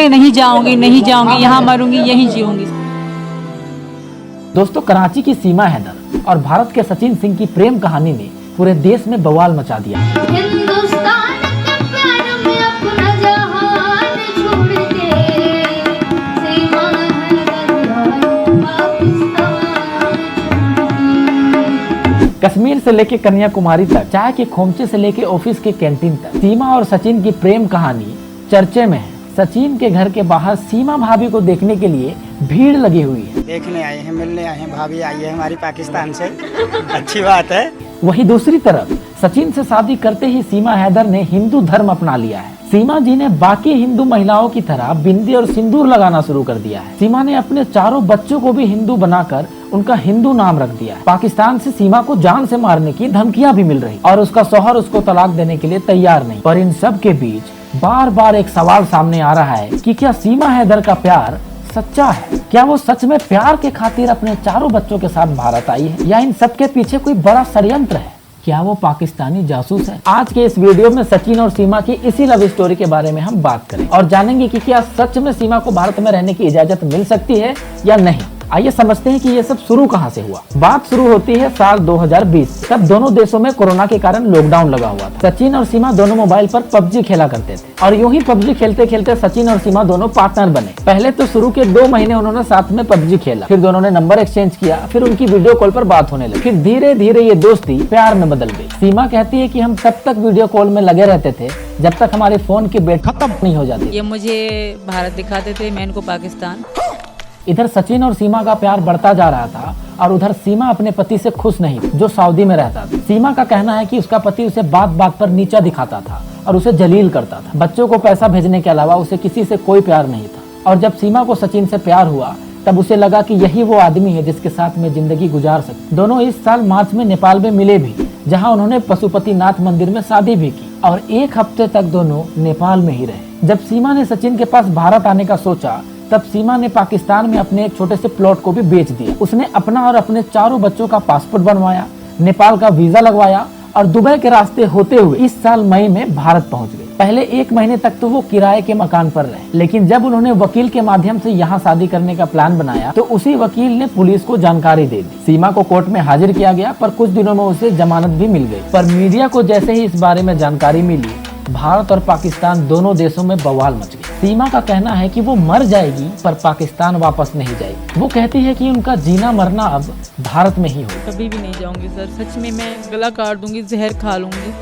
नहीं जाऊंगी, नहीं जाऊंगी, यहाँ मरूंगी, यहीं जीऊंगी। दोस्तों, कराची की सीमा हैदर और भारत के सचिन सिंह की प्रेम कहानी ने पूरे देश में बवाल मचा दिया। हिंदुस्तान के प्यार में अपना जहान छोड़ के सीमा हैदर पाकिस्तान। कश्मीर से लेके कन्याकुमारी तक, चाय के खोमचे से लेके ऑफिस के कैंटीन तक, सीमा और सचिन की प्रेम कहानी चर्चे में है। सचिन के घर के बाहर सीमा भाभी को देखने के लिए भीड़ लगी हुई है। देखने आए हैं, मिलने आए हैं, भाभी आई है हमारी पाकिस्तान से, अच्छी बात है। वहीं दूसरी तरफ सचिन से शादी करते ही सीमा हैदर ने हिंदू धर्म अपना लिया है। सीमा जी ने बाकी हिंदू महिलाओं की तरह बिंदी और सिंदूर लगाना शुरू कर दिया है। सीमा ने अपने चारों बच्चों को भी हिंदू बनाकर उनका हिंदू नाम रख दिया है। पाकिस्तान से सीमा को जान से मारने की धमकियां भी मिल रही और उसका शौहर उसको तलाक देने के लिए तैयार नहीं। पर इन सब के बीच बार बार एक सवाल सामने आ रहा है कि क्या सीमा हैदर का प्यार सच्चा है? क्या वो सच में प्यार के खातिर अपने चारों बच्चों के साथ भारत आई है, या इन सब के पीछे कोई बड़ा षड्यंत्र है? क्या वो पाकिस्तानी जासूस है? आज के इस वीडियो में सचिन और सीमा की इसी लव स्टोरी के बारे में हम बात करें और जानेंगे कि क्या सच में सीमा को भारत में रहने की इजाजत मिल सकती है या नहीं। आइए समझते हैं कि ये सब शुरू कहां से हुआ। बात शुरू होती है साल 2020 से। तब दोनों देशों में कोरोना के कारण लॉकडाउन लगा हुआ था। सचिन और सीमा दोनों मोबाइल पर पबजी खेला करते थे और यूं ही पबजी खेलते खेलते सचिन और सीमा दोनों पार्टनर बने। पहले तो शुरू के 2 महीने उन्होंने साथ में पबजी खेला, फिर दोनों ने नंबर एक्सचेंज किया, फिर उनकी वीडियो कॉल पर बात होने लगी। फिर धीरे धीरे ये दोस्ती प्यार में बदल गई। सीमा कहती है कि हम तब तक वीडियो कॉल में लगे रहते थे जब तक हमारे फोन की बैटरी खत्म नहीं हो जाती। ये मुझे भारत दिखाते थे, मैं इनको पाकिस्तान। इधर सचिन और सीमा का प्यार बढ़ता जा रहा था और उधर सीमा अपने पति से खुश नहीं थी, जो सऊदी में रहता था। सीमा का कहना है कि उसका पति उसे बात बात पर नीचा दिखाता था और उसे जलील करता था। बच्चों को पैसा भेजने के अलावा उसे किसी से कोई प्यार नहीं था। और जब सीमा को सचिन से प्यार हुआ तब उसे लगा कि यही वो आदमी है जिसके साथ में जिंदगी गुजार सकती। दोनों इस साल मार्च में नेपाल में मिले भी, जहाँ उन्होंने पशुपतिनाथ मंदिर में शादी भी की और 1 हफ्ते तक दोनों नेपाल में ही रहे। जब सीमा ने सचिन के पास भारत आने का सोचा तब सीमा ने पाकिस्तान में अपने एक छोटे से प्लॉट को भी बेच दिया। उसने अपना और अपने चारों बच्चों का पासपोर्ट बनवाया, नेपाल का वीजा लगवाया और दुबई के रास्ते होते हुए इस साल मई में भारत पहुंच गई। पहले 1 महीने तक तो वो किराए के मकान पर रहे, लेकिन जब उन्होंने वकील के माध्यम से यहाँ शादी करने का प्लान बनाया तो उसी वकील ने पुलिस को जानकारी दे दी। सीमा को कोर्ट में हाजिर किया गया, पर कुछ दिनों में उसे जमानत भी मिल गई। पर मीडिया को जैसे ही इस बारे में जानकारी मिली, भारत और पाकिस्तान दोनों देशों में बवाल मच गया। सीमा का कहना है कि वो मर जाएगी पर पाकिस्तान वापस नहीं जाएगी। वो कहती है कि उनका जीना मरना अब भारत में ही हो। कभी भी नहीं जाऊंगी सर, सच में मैं गला काट दूंगी, जहर खा लूंगी,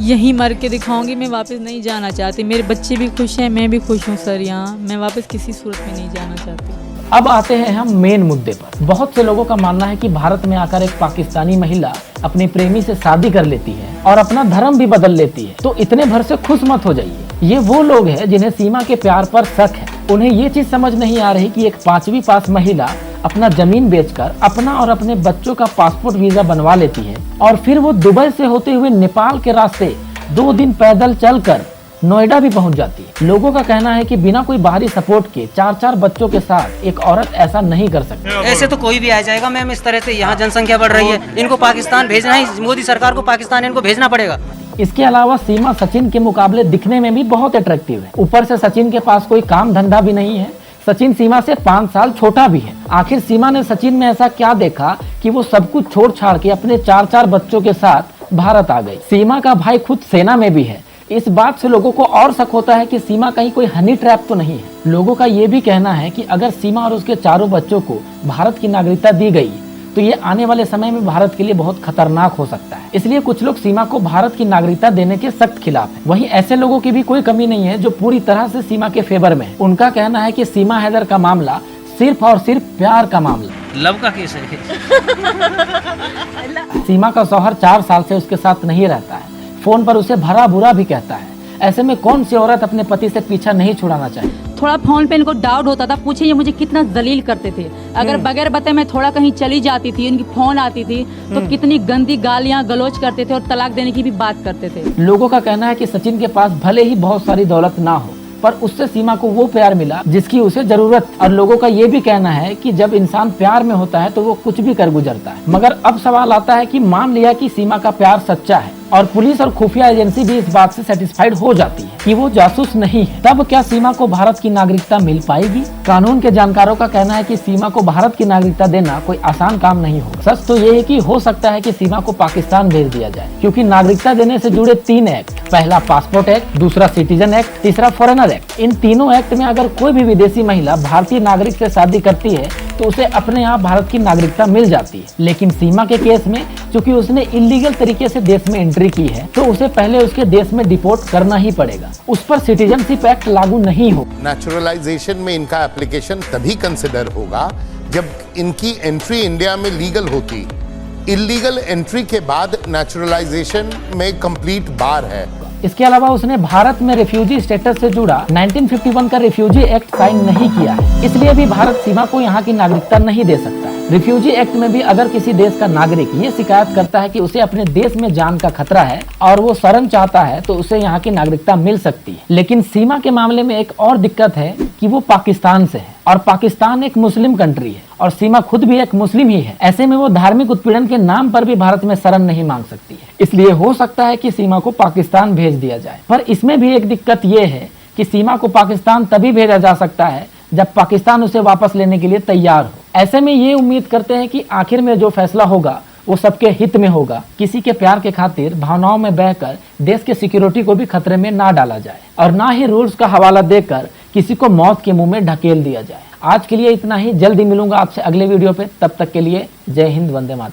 यहीं मर के दिखाऊंगी। मैं वापस नहीं जाना चाहती। मेरे बच्चे भी खुश हैं, मैं भी खुश हूँ सर। यहाँ मैं वापस किसी सूरत में नहीं जाना चाहती। अब आते हैं हम मेन मुद्दे पर। बहुत से लोगों का मानना है कि भारत में आकर एक पाकिस्तानी महिला अपने प्रेमी से शादी कर लेती है और अपना धर्म भी बदल लेती है, तो इतने भर से खुश मत हो जाइए। ये वो लोग हैं जिन्हें सीमा के प्यार पर शक है। उन्हें ये चीज समझ नहीं आ रही कि एक 5वीं पास महिला अपना जमीन बेचकर अपना और अपने बच्चों का पासपोर्ट वीजा बनवा लेती है और फिर वो दुबई से होते हुए नेपाल के रास्ते 2 दिन पैदल चलकर नोएडा भी पहुंच जाती है। लोगों का कहना है कि बिना कोई बाहरी सपोर्ट के 4-4 बच्चों के साथ एक औरत ऐसा नहीं कर सकती। ऐसे तो कोई भी आ जाएगा मैम। इस तरह से यहाँ जनसंख्या बढ़ रही है, इनको पाकिस्तान भेजना ही, मोदी सरकार को पाकिस्तान इनको भेजना पड़ेगा। इसके अलावा सीमा सचिन के मुकाबले दिखने में भी बहुत अट्रैक्टिव है। ऊपर से सचिन के पास कोई काम धंधा भी नहीं है। सचिन सीमा से 5 साल छोटा भी है। आखिर सीमा ने सचिन में ऐसा क्या देखा कि वो सब कुछ छोड़ छाड़ के अपने 4-4 बच्चों के साथ भारत आ गई। सीमा का भाई खुद सेना में भी है। इस बात से लोगों को और शक होता है कि सीमा कहीं कोई हनी ट्रैप तो नहीं है। लोगों का ये भी कहना है कि अगर सीमा और उसके चारों बच्चों को भारत की नागरिकता दी गई तो ये आने वाले समय में भारत के लिए बहुत खतरनाक हो सकता है। इसलिए कुछ लोग सीमा को भारत की नागरिकता देने के सख्त खिलाफ हैं। वहीं ऐसे लोगों की भी कोई कमी नहीं है जो पूरी तरह से सीमा के फेवर में है। उनका कहना है कि सीमा हैदर का मामला सिर्फ और सिर्फ प्यार का मामला, लव का केस है। सीमा का शौहर 4 साल से उसके साथ नहीं रहता है, फोन पर उसे भरा बुरा भी कहता है। ऐसे में कौन सी औरत अपने पति से पीछा नहीं छुड़ाना चाहिए। थोड़ा फोन पे इनको डाउट होता था, पूछे ये मुझे कितना जलील करते थे। अगर बगैर बताए मैं थोड़ा कहीं चली जाती थी, इनकी फोन आती थी तो कितनी गंदी गालियां गलौज करते थे और तलाक देने की भी बात करते थे। लोगों का कहना है कि सचिन के पास भले ही बहुत सारी दौलत ना हो, पर उससे सीमा को वो प्यार मिला जिसकी उसे जरूरत। और लोगों का ये भी कहना है कि जब इंसान प्यार में होता है तो वो कुछ भी कर गुजरता है। मगर अब सवाल आता है कि मान लिया कि सीमा का प्यार सच्चा है, और पुलिस और खुफिया एजेंसी भी इस बात से सेटिस्फाइड हो जाती है कि वो जासूस नहीं है, तब क्या सीमा को भारत की नागरिकता मिल पाएगी? कानून के जानकारों का कहना है कि सीमा को भारत की नागरिकता देना कोई आसान काम नहीं होगा। सच तो ये है कि हो सकता है कि सीमा को पाकिस्तान भेज दिया जाए, क्योंकि नागरिकता देने से जुड़े 3 एक्ट, पहला पासपोर्ट एक्ट, दूसरा सिटीजन एक्ट, तीसरा फॉरेनर एक्ट। इन तीनों एक्ट में अगर कोई भी विदेशी महिला भारतीय नागरिक से शादी करती है तो उसे अपने यहाँ भारत की नागरिकता मिल जाती है। लेकिन सीमा के केस में चूंकि उसने इलीगल तरीके से देश में एंट्री की है तो उसे पहले उसके देश में डिपोर्ट करना ही पड़ेगा, उस पर सिटीजनशिप एक्ट लागू नहीं होगा। नेचुरलाइजेशन में इनका एप्लीकेशन तभी कंसिडर होगा जब इनकी एंट्री इंडिया में लीगल होती। इलीगल एंट्री के बाद नेचुरलाइजेशन में कंप्लीट बार है। इसके अलावा उसने भारत में रिफ्यूजी स्टेटस से जुड़ा 1951 का रिफ्यूजी एक्ट साइन नहीं किया है, इसलिए भी भारत सीमा को यहाँ की नागरिकता नहीं दे सकता है। रिफ्यूजी एक्ट में भी अगर किसी देश का नागरिक ये शिकायत करता है कि उसे अपने देश में जान का खतरा है और वो शरण चाहता है तो उसे यहाँ की नागरिकता मिल सकती है। लेकिन सीमा के मामले में एक और दिक्कत है कि वो पाकिस्तान से है और पाकिस्तान एक मुस्लिम कंट्री है और सीमा खुद भी एक मुस्लिम ही है। ऐसे में वो धार्मिक उत्पीड़न के नाम पर भी भारत में शरण नहीं मांग सकती है, इसलिए हो सकता है कि सीमा को पाकिस्तान भेज दिया जाए। पर इसमें भी एक दिक्कत ये है कि सीमा को पाकिस्तान तभी भेजा जा सकता है जब पाकिस्तान उसे वापस लेने के लिए तैयार हो। ऐसे में ये उम्मीद करते हैं कि आखिर में जो फैसला होगा वो सबके हित में होगा, किसी के प्यार के खातिर भावनाओं में बहकर देश के सिक्योरिटी को भी खतरे में ना डाला जाए और ना ही रूल्स का हवाला देकर किसी को मौत के मुंह में ढकेल दिया जाए। आज के लिए इतना ही, जल्दी मिलूंगा आपसे अगले वीडियो पे, तब तक के लिए जय हिंद, वंदे मातरम।